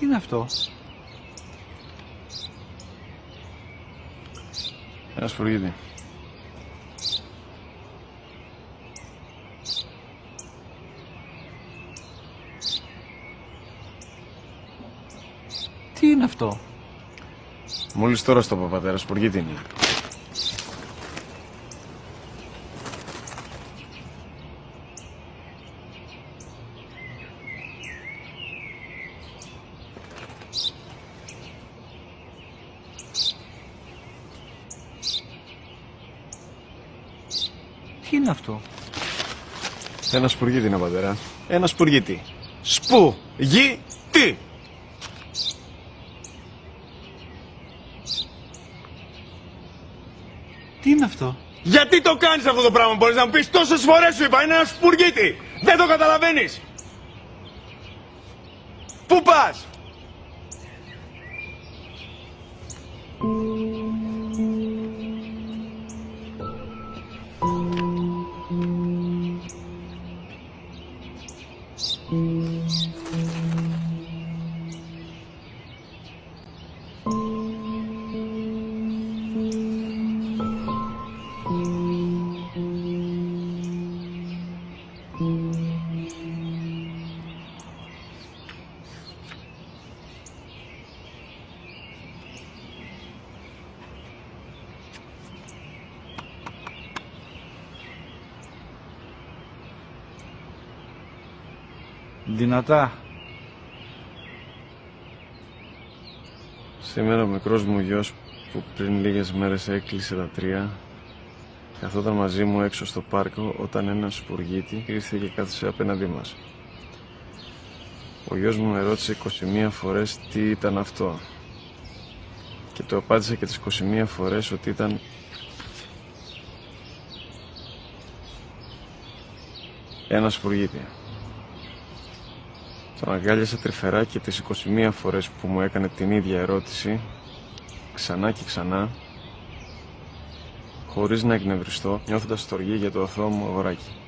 Τι είναι αυτό? Ένα σπουργίτη. Τι είναι αυτό? Μόλις τώρα στο πατέρα, σπουργίτη είναι. Τι είναι αυτό? Ένα σπουργίτη είναι, πατέρα. Ένα σπουργίτη. Σπου-γι-τι! Τι είναι αυτό? Γιατί το κάνεις αυτό το πράγμα, μπορείς να μου πεις? Τόσες φορές σου είπα, είναι ένα σπουργίτη! Δεν το καταλαβαίνεις! Πού πας? Δυνατά. Σήμερα ο μικρός μου γιος που πριν λίγες μέρες έκλεισε τα 3 καθόταν μαζί μου έξω στο πάρκο όταν ένα σπουργίτη ήρθε και κάθισε απέναντί μας. Ο γιος μου με ρώτησε 21 φορές τι ήταν αυτό και του απάντησα και τις 21 φορές ότι ήταν ένα σπουργίτη. Τον αγκάλιασα τρυφερά και τις 21 φορές που μου έκανε την ίδια ερώτηση, ξανά και ξανά, χωρίς να εκνευριστώ, νιώθοντας στοργή για το αθώο μου αγοράκι.